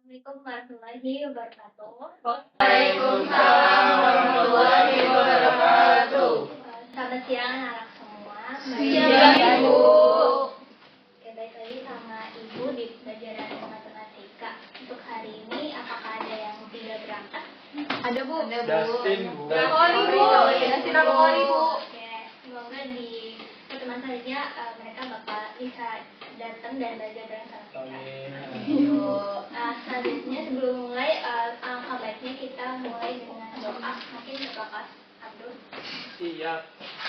Assalamualaikum warahmatullahi wabarakatuh. Waalaikumsalam warahmatullahi wabarakatuh. Selamat siang anak semua. Siang, Ibu. Oke, baik lagi sama Ibu di pelajaran matematika. Untuk hari ini, apakah ada yang tidak berangkat? Ada, Bu. Dustin, Bu. Rakori, Bu. Dustin Rakori, Bu. Oke, semoga di pertemuan selanjutnya mereka bakal bisa datang dan belajar bareng sama kita. Amin. Selanjutnya sebelum mulai, alangkah baiknya kita mulai dengan doa. Mungkin Bapak Abdul. Siap.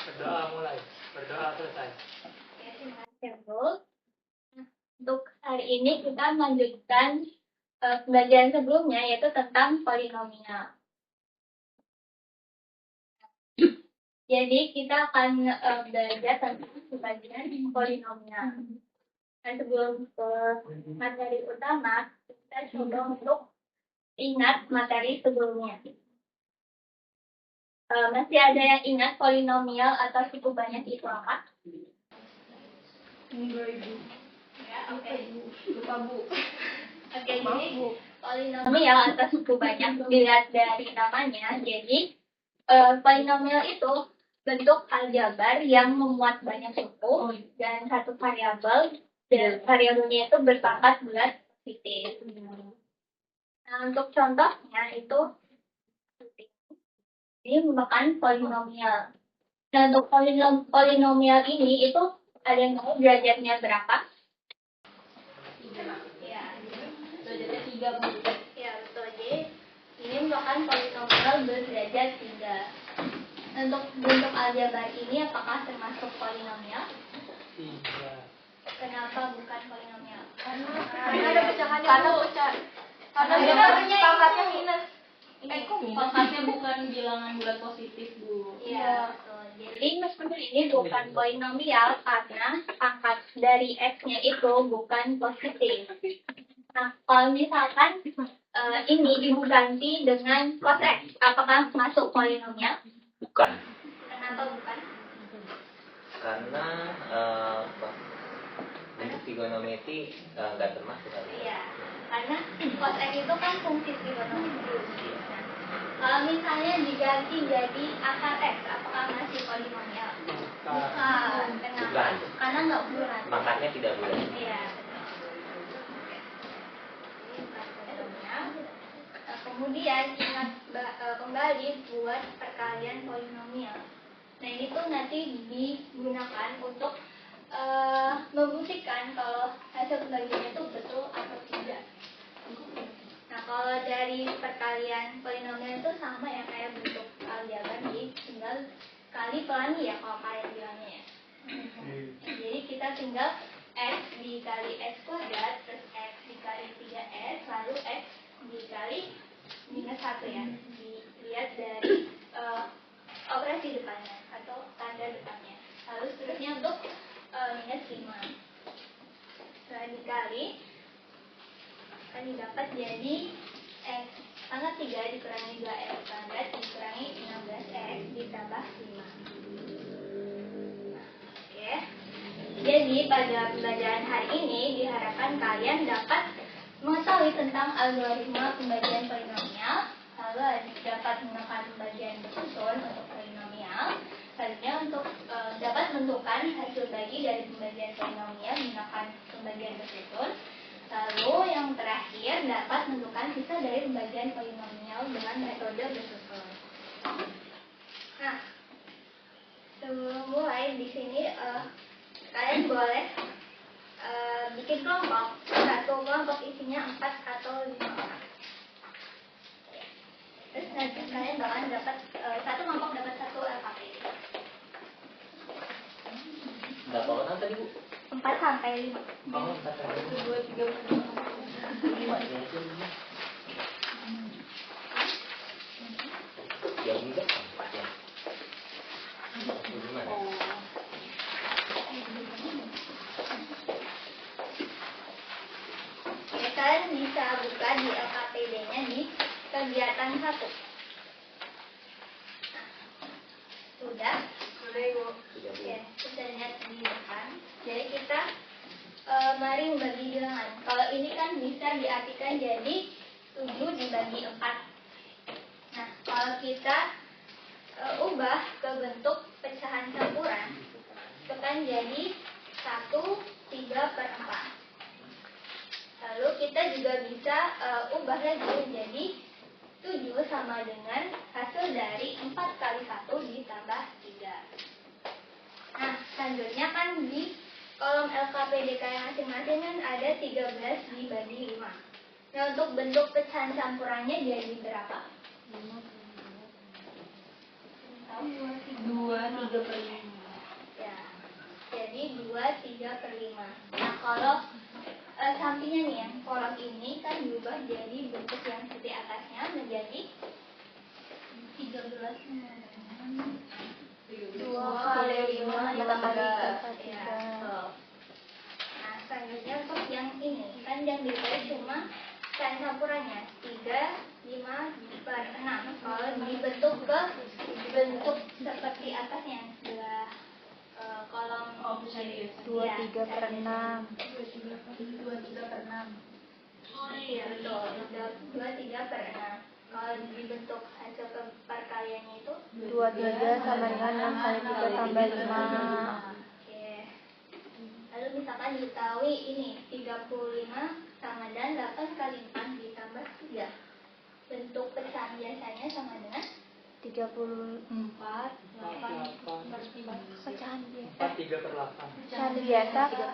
Berdoa mulai. Berdoa selesai. Oke, terima kasih Abdul. Untuk hari ini kita melanjutkan pembelajaran sebelumnya, yaitu tentang polinomial. Jadi kita akan belajar tentang pembagian polinomial. Dan sebelum ke materi utama, kita coba untuk ingat materi sebelumnya. Masih ada yang ingat polinomial atau suku banyak itu apa? Enggak, Ibu. Ya, oke. Lupa, Bu. Oke, jadi polinomial atau suku banyak dilihat dari namanya. Jadi polinomial itu bentuk aljabar yang memuat banyak suku dan satu variabel, dan variabelnya itu berpangkat bulat positif. Nah, untuk contohnya itu ini merupakan polinomial. Nah, untuk polinomial ini itu ada yang tahu derajatnya berapa? Ya, Derajatnya 3, Bu. ya betul. Jadi ini merupakan polinomial berderajat 3. Untuk bentuk aljabar ini apakah termasuk polinomial? Iya. Kenapa bukan polinomial? Karena ada pecahannya, Karena Bu. Karena Ada pangkatnya minus. kok Pangkatnya bukan bilangan bulat positif, Bu. Iya, betul. Jadi meskipun ini bukan polinomial karena pangkat dari x-nya itu bukan positif. Nah, kalau misalkan ini ibu ganti dengan cos x, apakah masuk polinomial? Bukan, Kenapa bukan? karena bentuk trigonometri nggak termasuk. Iya, karena cos x itu kan fungsi trigonometri. Nah, kalau misalnya diganti jadi akar x, apakah masih polinomial? Bukan. Kenapa? Bukan. Karena nggak bulat. Makanya tidak boleh. Iya. Kemudian ingat kembali buat perkalian polinomial. Nah, ini tuh nanti digunakan untuk membuktikan kalau hasil pembagiannya itu betul atau tidak. Nah, kalau dari perkalian polinomial itu sama ya kayak bentuk aljabar, jadi tinggal kali pelangi ya kalau kalian bilangnya ya. Jadi kita tinggal x dikali x kuadrat terus x dikali 3s lalu x dikali minus 1 ya. Dilihat dari operasi depannya atau tanda depannya. Lalu seterusnya untuk minus 5. Setelah dikali akan didapat jadi x pangkat 3 dikurangi 2x kuadrat dikurangi 16x ditambah 5. Oke. Jadi pada pembelajaran hari ini diharapkan kalian dapat mengetahui tentang algoritma pembagian polinomial, lalu dapat menggunakan pembagian bersusun untuk polinomial, selanjutnya untuk dapat menentukan hasil bagi dari pembagian polinomial menggunakan pembagian bersusun, lalu yang terakhir dapat menentukan sisa dari pembagian polinomial dengan metode bersusun. Nah, sebelum mulai di sini kalian boleh bikin kelompok. Satu kelompok isinya 4 atau 5 orang. Terus nanti kalian bakalan dapat satu kelompok dapat 1 LKPD. Berapa orang tadi, Bu? 4 sampai 5. Oh, 4 orang. 2, 3, 4, 5 aja. Ya juga 4 ya. Gimana? Ya, kalian bisa buka di LKPD-nya di kegiatan 1. Nah, sudah? Sudah, Bu. Sudah, Bu. Oke, kita lihat di depan. Jadi kita mari membagi bilangan. Kalau ini kan bisa diartikan jadi 7 dibagi 4. Nah, kalau kita ubah ke bentuk pecahan campuran, itu kan jadi 1/3/4. Lalu kita juga bisa ubah lagi menjadi 7 sama dengan hasil dari 4 kali 1 ditambah 3. Nah, selanjutnya kan di kolom LKPDK yang masing-masing kan ada 13 dibagi 5. Nah, untuk bentuk pecahan campurannya jadi berapa? 2/3/5. Ya, jadi 2/3/5. Nah, kalau sampingnya nih yang kolom ini kan diubah jadi bentuk yang seperti atasnya menjadi 13 2 kali 5 ditambah 3. Ya. Nah, selanjutnya untuk yang ini kan yang dibagi cuma pecahan campurannya 3/5/6. Kalau dibentuk ke bentuk seperti atasnya yang sebelah kolom Serius. 2/3/6. 2/3/6. Iya betul, 2/3/6. Kalau dibentuk hasil perkaliannya itu 23 sama dengan 6 kali 3 tambah 5. Oke. Lalu misalkan diketahui ini 35 sama dengan 8 kali 4 ditambah 3. Bentuk pecahan biasanya sama dengan 34 pecahan pecahan biasa. 4/3/8. Pecahan biasa kan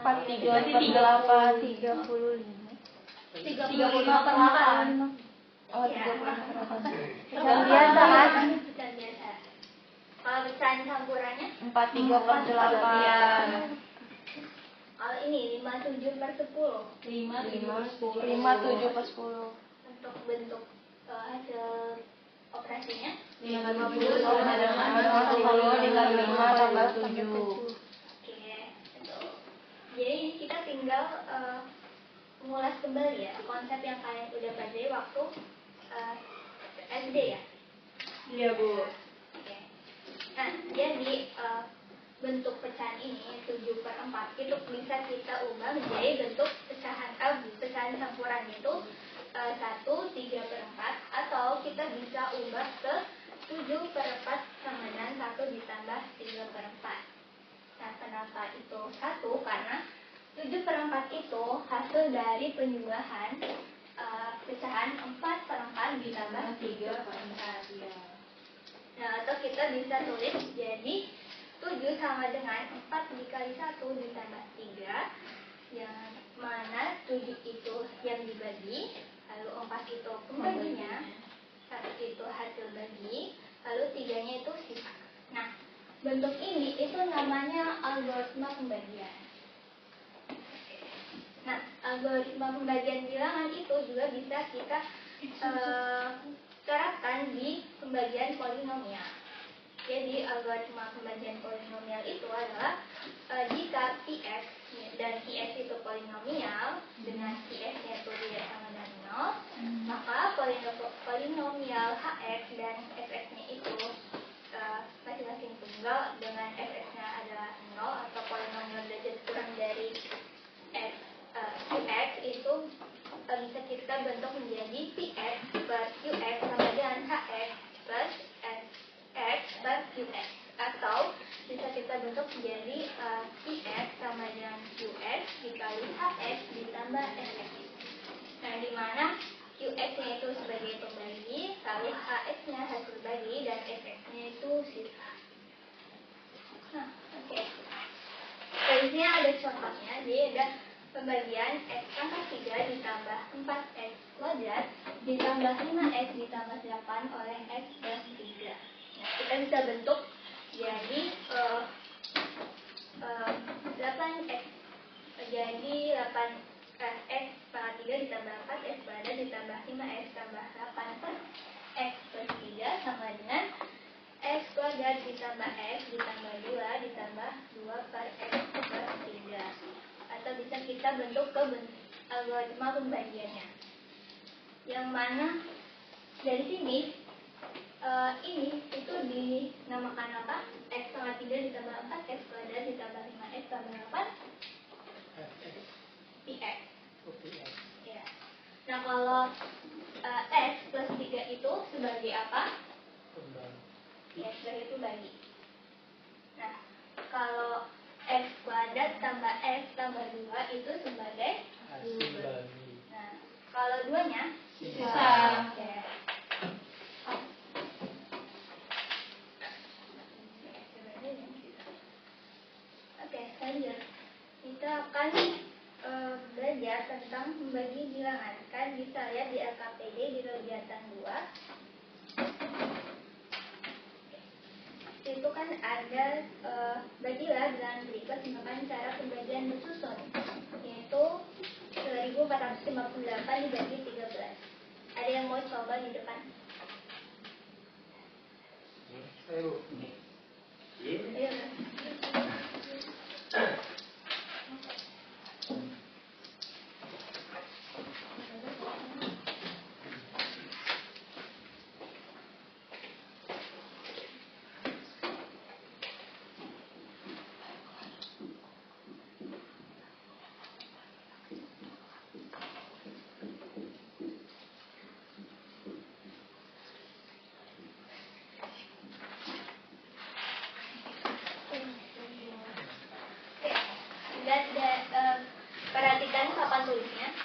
43 38 35. 35/8. Oh, Ya. 35/8. Pecahan Pecahan biasa kan? Pecahan biasa. Kalau pecahan campurannya 43/8. kalau ini 57/10. 57/10. Untuk bentuk hasil operasinya 50 sama dengan 50 dikali 5 tambah 7. Oke, betul. Jadi kita tinggal mengulas kembali ya konsep yang kalian udah pelajari waktu SD ya. Iya, Bu. Oke. Nah, jadi bentuk pecahan ini 7/4 itu bisa kita ubah menjadi bentuk pecahan campuran itu 1/3/4 atau kita bisa ubah ke 7/4 sama dengan 1 ditambah 3/4. Nah, kenapa itu 1? Karena 7/4 itu hasil dari penjumlahan pecahan 4/4 ditambah 3/4. Nah, atau kita bisa tulis jadi 7 sama dengan 4 dikali 1 ditambah 3, yang mana 7 itu yang dibagi, lalu 4 itu pembaginya, 1 itu hasil bagi, lalu 3-nya itu sisa. Nah, bentuk ini itu namanya algoritma pembagian. Nah, algoritma pembagian bilangan itu juga bisa kita terapkan di pembagian polinomial. Jadi algoritma pembagian polinomial itu adalah jika Px dan Qx itu polinomial dengan Qx-nya itu tidak sama dengan 0, maka polinomial Hx dan Fx-nya itu masing-masing tunggal dengan Fx-nya adalah 0 atau polinomial derajat kurang dari Qx itu bisa kita bentuk menjadi Px per Qx sama dengan Hx plus X per Qx, atau bisa kita bentuk menjadi Px sama dengan Qx dikali Hx ditambah Fx. Nah, di mana Qx-nya itu sebagai pembagi, lalu Hx-nya hasil bagi, dan Fx-nya itu sisa. Nah, oke. Selanjutnya ada contohnya, jadi ada pembagian X pangkat 3 ditambah 4X kuadrat ditambah 5X ditambah 8 oleh X plus 3. Nah, kita bisa bentuk jadi 8X, jadi 8X pangkat 3 ditambah 4X kuadrat ditambah 5X tambah 8 per X plus 3 sama dengan X kuadrat ditambah X ditambah 2 ditambah 2 per X per 3. Atau bisa kita bentuk ke algoritma pembagiannya, yang mana dari sini ini itu dinamakan apa? X pangkat 3 ditambah 4 X kuadrat ditambah 5X tambah 8 3 itu sebagai apa? Kembali. Ya, sebagai pembagi. Nah, kalau X kuadrat tambah X tambah 2 itu sebagai Hasil bagi. Nah, kalau duanya Sisa. Oke. Oke, lanjut. Kita akan belajar tentang membagi bilangan. Kan bisa lihat di LKPD di kegiatan 2. Itu kan ada bagilah bilangan berikut menggunakan cara pembagian bersusun, yaitu 1458 dibagi 13. Ada yang mau coba di depan? Saya Bu. Iya. Ayo. Perhatikan papan tulisnya.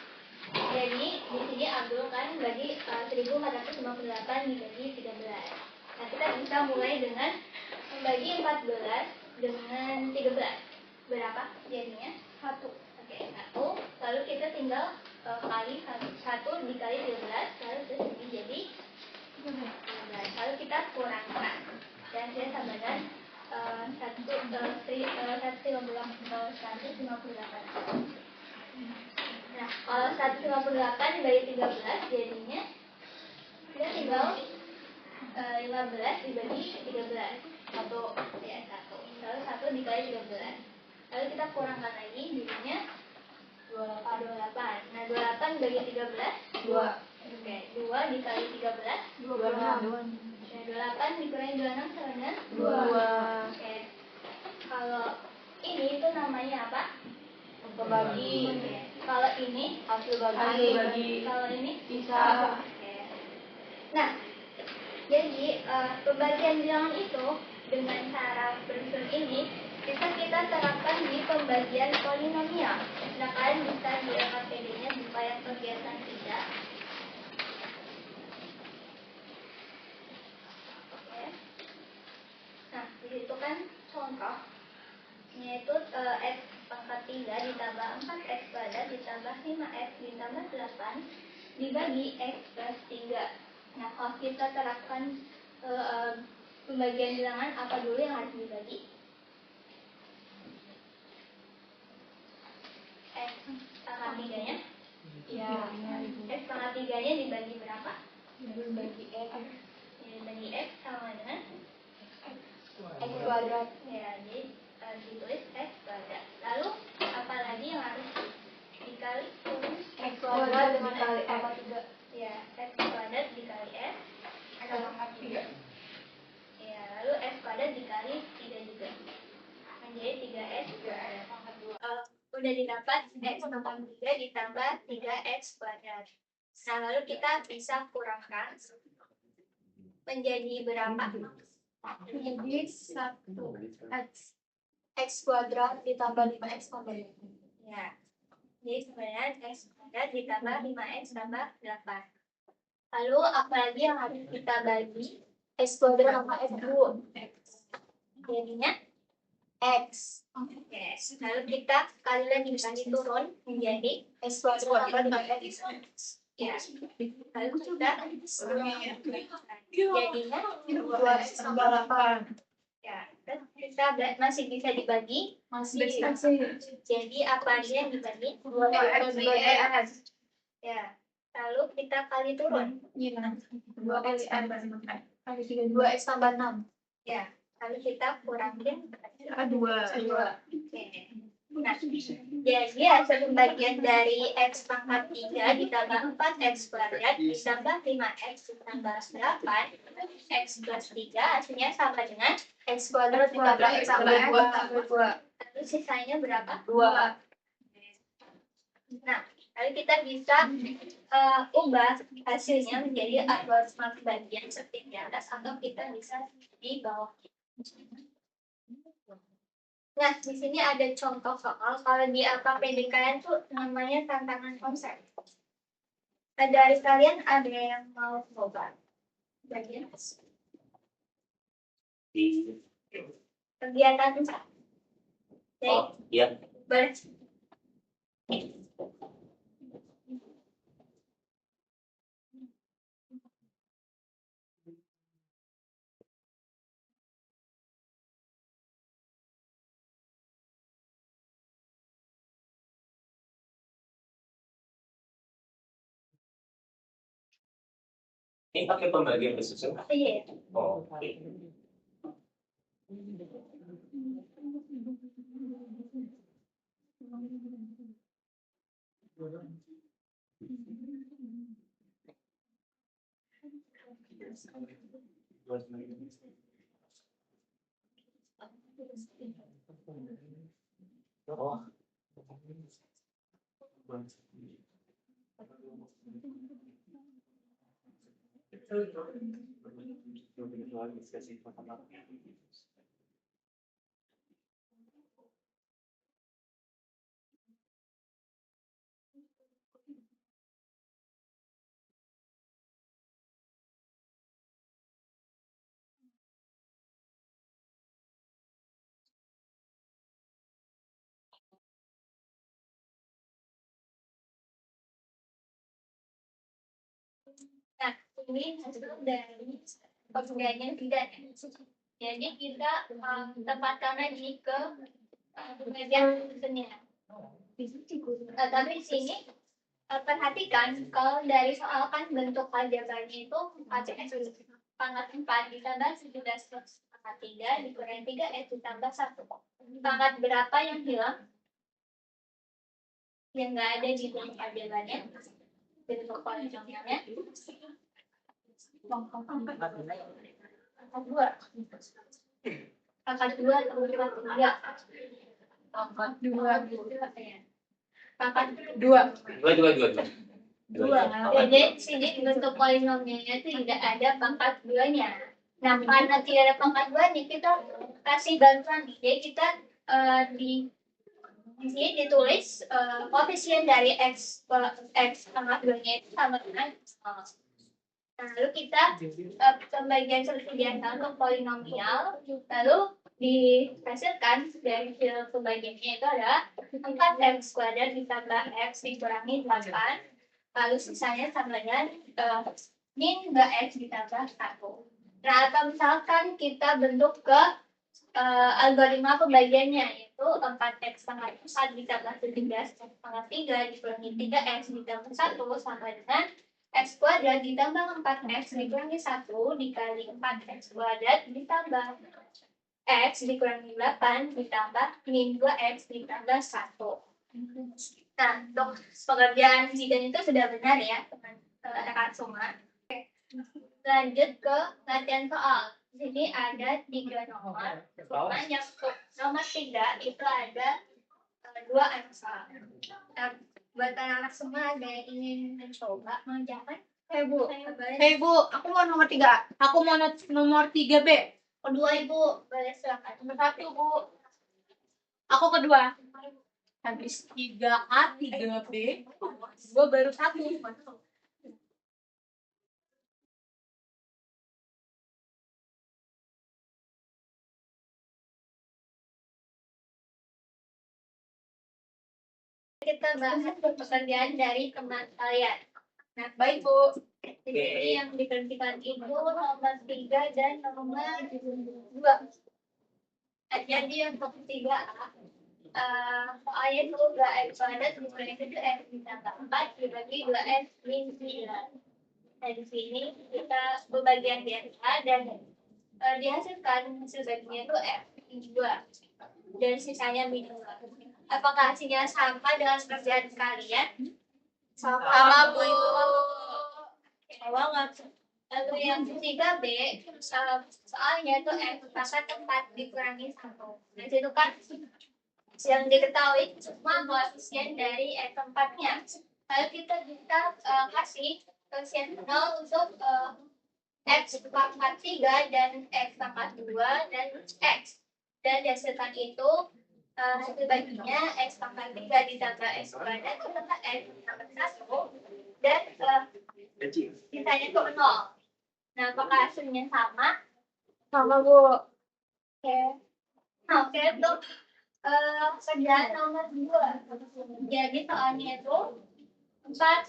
Jadi di sini Abdul kan bagi 1458 dibagi 13. Nah, kita bisa mulai dengan membagi 14 dengan 13. Berapa jadinya? 1. Oke, 1. Lalu kita tinggal kali 1 dikali 13, lalu ke sini jadi 13. Lalu kita kurangkan. Dan saya tambahkan 158. Nah, kalau 158 dibagi 13 jadinya kita tinggal 15 dibagi 13. 1 ya 1. Lalu 1 dikali 13. Lalu kita kurangkan lagi jadinya 28. Nah, 28 dibagi 13 2. Oke, 2 dikali 13 26. Nah, 28 dikurangi 26 sama dengan 2. Oke. Kalau ini itu namanya apa? Pembagi. Oke. Kalau ini Hasil bagi. Hasil bagi. Kalau ini Sisa. Oke. Nah, jadi pembagian bilangan itu dengan cara bersusun ini bisa kita terapkan di pembagian polinomial. Nah, kalian bisa di LKPD-nya buka yang kegiatan 3. Oke. Nah, di situ kan contoh yaitu X pangkat 3 ditambah 4X kuadrat ditambah 5X ditambah 8 dibagi X plus 3. Nah, kalau kita terapkan pembagian bilangan, apa dulu yang harus dibagi? X pangkat 3-nya? Ya. X pangkat 3-nya dibagi berapa? Bagi X. Ya, dibagi X sama dengan X kuadrat. ya, jadi ditulis X kuadrat. Lalu apa lagi yang harus dikali? X kuadrat dengan kali X. Ya, X kuadrat dikali X Pangkat 3. ya, lalu X kuadrat dikali 3 juga menjadi 3X kuadrat. Udah didapat X pangkat 3 ditambah 3X kuadrat. Nah, lalu kita bisa kurangkan menjadi berapa? Jadi 1X kuadrat ditambah 5X kuadrat. Ya, jadi sebenarnya X kuadrat ditambah 5X tambah 8. Lalu apalagi yang harus kita bagi? X kuadrat sama X dulu. Jadinya X. Oke. Lalu kita kali lagi turun menjadi X kuadrat tambah X. ya. Lalu kita jadinya 2X tambah 8. ya. Terus kita masih bisa dibagi. Masih. Jadi apa aja yang dibagi? 2X sebagai X. Ya. Lalu kita kali turun. 2X tambah 6. 2X tambah 6. Ya. Lalu kita kurangin. 2. Oke. Nah, jadi hasil pembagian dari X pangkat 3 ditambah 4X kuadrat ditambah 5X ditambah 8 X plus 3 hasilnya sama dengan X kuadrat ditambah X tambah 2. lalu sisanya berapa? 2. Nah, Lalu kita bisa ubah hasilnya menjadi algoritma pembagian seperti di atas atau kita bisa di bawah. Nah, di sini ada contoh soal kalau di LKPDKN tuh namanya tantangan konsep. Nah, dari kalian ada yang mau coba bagian kegiatan usaha? Oh, iya. Boleh. Ini pakai pembagian bersusun. Iya. Oh, oke. Oh. Nah, ini hasil dari pembagian tidak. Jadi kita tempatkan lagi ke pembagian susunnya. Tapi di sini perhatikan kalau dari soal kan bentuk aljabarnya itu ACS pangkat 4 ditambah 17 pangkat 3 dikurangi 3 ditambah 1. Pangkat berapa yang hilang? Yang nggak ada di bentuk aljabarnya, bentuk polinomialnya. Pangkat 2. Pangkat 2 atau pangkat 3? Pangkat 2. Pangkat 2. Dua. Jadi sini bentuk polinomialnya itu tidak ada pangkat 2-nya. Nah, karena tidak ada pangkat 2-nya, kita kasih bantuan nih. Jadi kita di sini ditulis koefisien dari x pangkat 2-nya itu sama dengan Nah, lalu kita pembagian seperti biasa untuk polinomial, lalu dihasilkan dari hasil pembagiannya itu adalah 4x kuadrat ditambah x dikurangi 8, lalu sisanya sama dengan min 2x ditambah 1. Nah, atau misalkan kita bentuk ke algoritma pembagiannya, yaitu 4x pangkat 1 ditambah 17x pangkat 3 dikurangi 3x ditambah 1 sama dengan x kuadrat ditambah 4x dikurangi 1 dikali 4x kuadrat ditambah x dikurangi 8 ditambah min 2x ditambah 1. Nah, untuk pengerjaan sidang itu sudah benar ya, teman-teman semua. Lanjut ke latihan soal. Di sini ada 3 nomor. Cuma yang nomor 3 itu ada 2 answer. Buat anak-anak semua ada yang ingin mencoba mengerjakan? Bu. Bu, aku mau nomor 3. Aku mau nomor 3B. Kedua Ibu, boleh silakan. Nomor 1, Bu. Aku kedua. Habis 3A, 3B. Gue baru 1. Kita bahas pekerjaan dari teman kalian. Nah, Baik, Bu. jadi yang dikerjakan itu nomor 3 dan nomor 2. Jadi yang nomor 3A, soalnya itu 2x kuadrat dikurangi 7x ditambah 4 dibagi 2x min 9. Nah, di sini kita pembagian biasa dan dihasilkan hasil bagiannya itu f min 2 dan sisanya min 2. Apakah hasilnya sama dengan pekerjaan kalian? Sama, Bu. Banget. Lalu yang ketiga B, soalnya itu F pangkat 4 dikurangi 1. Nah, itu kan yang diketahui cuma koefisien dari F4-nya. Lalu kita bisa kasih koefisien 0 untuk X pangkat 3 dan X pangkat 2 dan X. Dan dihasilkan itu hasil baginya X pangkat 3 ditambah X kuadrat ditambah X ditambah 1 dan sisanya itu 0. Nah, apakah hasilnya sama? Sama, Bu. Oke. Oke, untuk kerjaan nomor 2. Jadi soalnya itu 4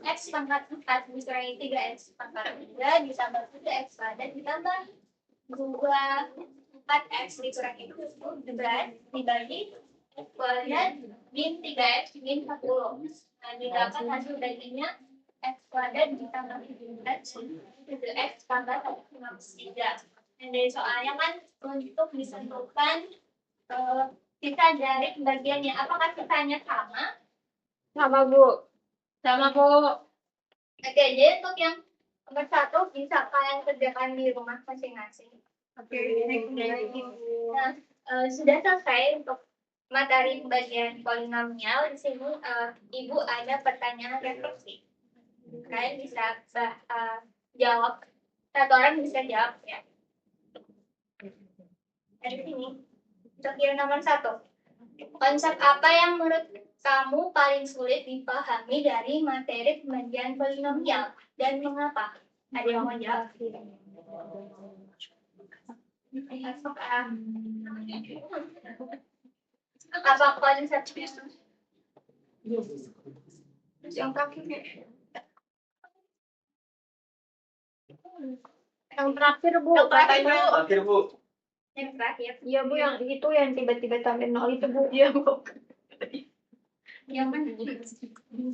X pangkat 4 dikurangi 3 X pangkat 3 ditambah 7 X kuadrat ditambah 4 X dikurangi 17 dibagi X kuadrat min 3 X min 10. Nah, didapat hasil baginya X kuadrat ditambah 7X tambah 3. Dan dari soalnya kan untuk ditentukan sisa dari bagiannya, apakah sisanya sama? Sama, Bu. Sama, Bu. Oke, jadi untuk yang nomor 1 bisa kalian kerjakan di rumah masing-masing. Oke. Nah, sudah selesai untuk materi bagian polinomial. Di sini Ibu ada pertanyaan refleksi. Kalian bisa jawab. Satu orang bisa jawab ya. Dari sini. Untuk yang nomor 1. Konsep apa yang menurut kamu paling sulit dipahami dari materi pembagian polinomial dan mengapa? Ada yang mau jawab? Apa konsepnya? Yang terakhir. Yang terakhir, Bu. Yang terakhir, Bu. Terakhir, Bu. Yang terakhir. Iya, Bu, yang itu yang tiba-tiba sampai 0 itu, Bu. Iya, Bu. Yang mana?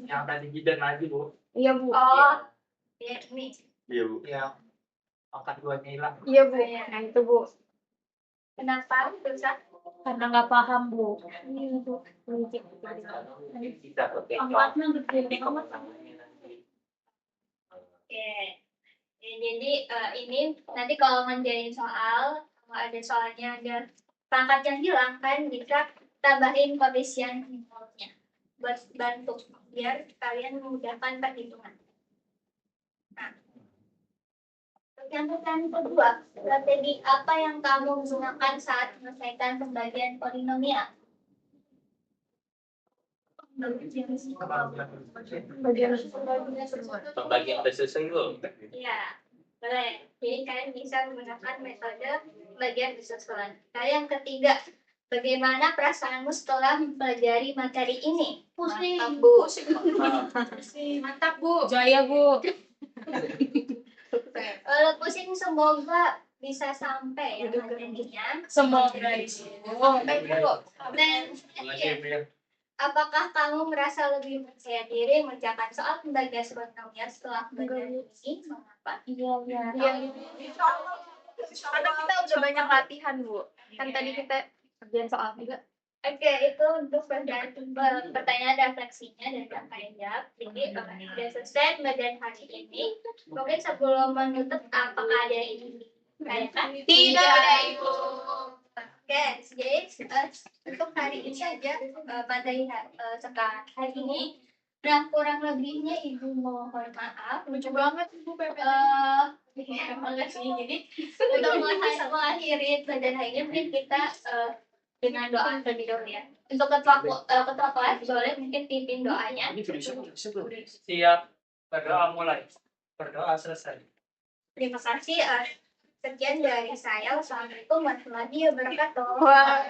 Yang tadi bidan lagi, Bu. Iya, Bu. Oh, ya ini. Iya, Bu. Yang angkat 2-nya hilang. Iya, Bu. Iya. Nah, itu, Bu. Kenapa susah? Karena nggak paham, Bu. Iya, Bu. Kita pakai Angkatnya gede banget. Oke. Ya, jadi ini nanti kalau ngerjain soal, kalau ada soalnya ada pangkat yang hilang kan bisa tambahin koefisien nolnya buat bantu biar kalian memudahkan perhitungan. Nah, untuk yang pertanyaan kedua, strategi apa yang kamu gunakan saat menyelesaikan pembagian polinomial? Pembagian udah selesai belum? Ya, boleh. Jadi kalian bisa menggunakan metode bagian bersusulan. Lalu yang ketiga, bagaimana perasaanmu setelah mempelajari materi ini? Mantap, Bu. Mantap, Bu. Jaya, Bu. Kalau pusing semoga bisa sampai ya materinya. Semoga itu. Dan selanjutnya, apakah kamu merasa lebih percaya diri mengerjakan soal pembagian polinomial setelah belajar ini? Mengapa? Iya. Karena kita udah banyak latihan, Bu. Kan tadi kita kerjain soal juga. Oke, itu untuk pertanyaan refleksinya dan kalian jawab. Jadi sudah selesai pembelajaran hari ini. Mungkin sebelum menutup, apakah ada yang ingin ditanyakan? Tidak ada, Ibu. Oke, jadi untuk hari ini aja materi sekarang hari ini. Nah, kurang lebihnya Ibu mohon maaf. Lucu banget, Ibu, Makasih. Jadi untuk mengakhiri pelajaran hari ini mungkin kita dengan doa terlebih dahulu ya. Untuk ketua kelas boleh mungkin pimpin doanya. Siap. Berdoa mulai. Berdoa selesai. Terima kasih. Sekian dari saya. Wassalamualaikum warahmatullahi wabarakatuh. Wah.